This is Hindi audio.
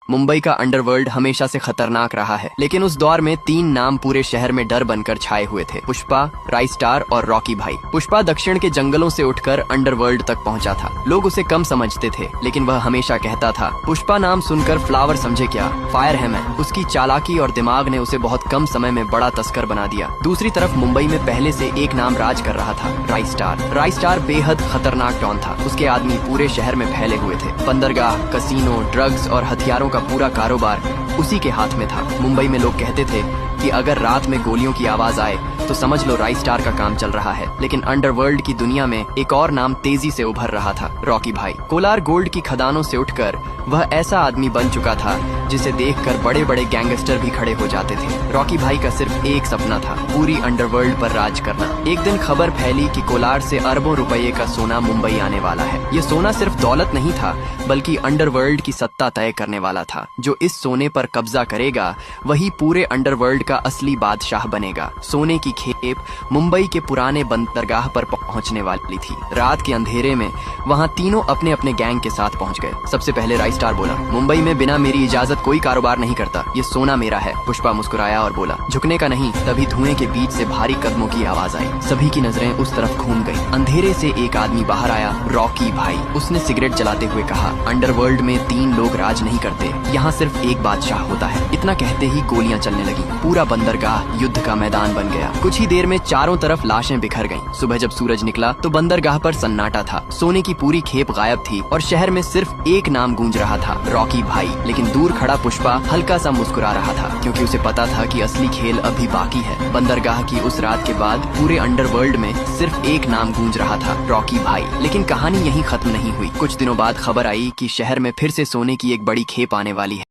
मुंबई का अंडरवर्ल्ड हमेशा से खतरनाक रहा है, लेकिन उस दौर में 3 नाम पूरे शहर में डर बनकर छाए हुए थे। पुष्पा, राइस्टार और रॉकी भाई। पुष्पा दक्षिण के जंगलों से उठकर अंडरवर्ल्ड तक पहुंचा था। लोग उसे कम समझते थे, लेकिन वह हमेशा कहता था, पुष्पा नाम सुनकर फ्लावर समझे क्या, फायर है मैं। उसकी चालाकी और दिमाग ने उसे बहुत कम समय में बड़ा तस्कर बना दिया। दूसरी तरफ मुंबई में पहले से एक नाम राज कर रहा था, राइस्टार। राइस्टार बेहद खतरनाक डॉन था। उसके आदमी पूरे शहर में फैले हुए थे। बंदरगाह, कसीनो, ड्रग्स और हथियारों का पूरा कारोबार उसी के हाथ में था। मुंबई में लोग कहते थे कि अगर रात में गोलियों की आवाज आए तो समझ लो राइस्टार का काम चल रहा है। लेकिन अंडरवर्ल्ड की दुनिया में एक और नाम तेजी से उभर रहा था, रॉकी भाई। कोलार गोल्ड की खदानों से उठकर वह ऐसा आदमी बन चुका था जिसे देखकर बड़े बड़े गैंगस्टर भी खड़े हो जाते थे। रॉकी भाई का सिर्फ एक सपना था, पूरी अंडरवर्ल्ड पर राज करना। एक दिन खबर फैली कि कोलार से अरबों रुपए का सोना मुंबई आने वाला है। ये सोना सिर्फ दौलत नहीं था, बल्कि अंडरवर्ल्ड की सत्ता तय करने वाला था। जो इस सोने पर कब्जा करेगा वही पूरे अंडरवर्ल्ड का असली बादशाह बनेगा। सोने की खेप मुंबई के पुराने बंदरगाह पर पहुंचने वाली थी। रात के अंधेरे में वहां तीनों अपने अपने गैंग के साथ पहुंच गए। सबसे पहले राइस्टार बोला, मुंबई में बिना मेरी इजाजत कोई कारोबार नहीं करता, ये सोना मेरा है। पुष्पा मुस्कुराया और बोला, झुकने का नहीं। तभी धुएं के बीच से भारी कदमों की आवाज आई। सभी की नजरें उस तरफ घूम गई। अंधेरे से एक आदमी बाहर आया, रॉकी भाई। उसने सिगरेट जलाते हुए कहा, अंडरवर्ल्ड में 3 लोग राज नहीं करते, यहाँ सिर्फ एक बादशाह होता है। इतना कहते ही गोलियां चलने लगी। पूरा बंदरगाह युद्ध का मैदान बन गया। कुछ ही देर में चारों तरफ लाशें बिखर गईं। सुबह जब सूरज निकला तो बंदरगाह पर सन्नाटा था। सोने की पूरी खेप गायब थी और शहर में सिर्फ एक नाम गूंज रहा था, रॉकी भाई। लेकिन दूर खड़ा पुष्पा हल्का सा मुस्कुरा रहा था, क्योंकि उसे पता था कि असली खेल अभी बाकी है। बंदरगाह की उस रात के बाद पूरे अंडरवर्ल्ड में सिर्फ एक नाम गूंज रहा था, रॉकी भाई। लेकिन कहानी यहीं खत्म नहीं हुई। कुछ दिनों बाद खबर आई कि शहर में फिर से सोने की एक बड़ी खेप आने वाली है।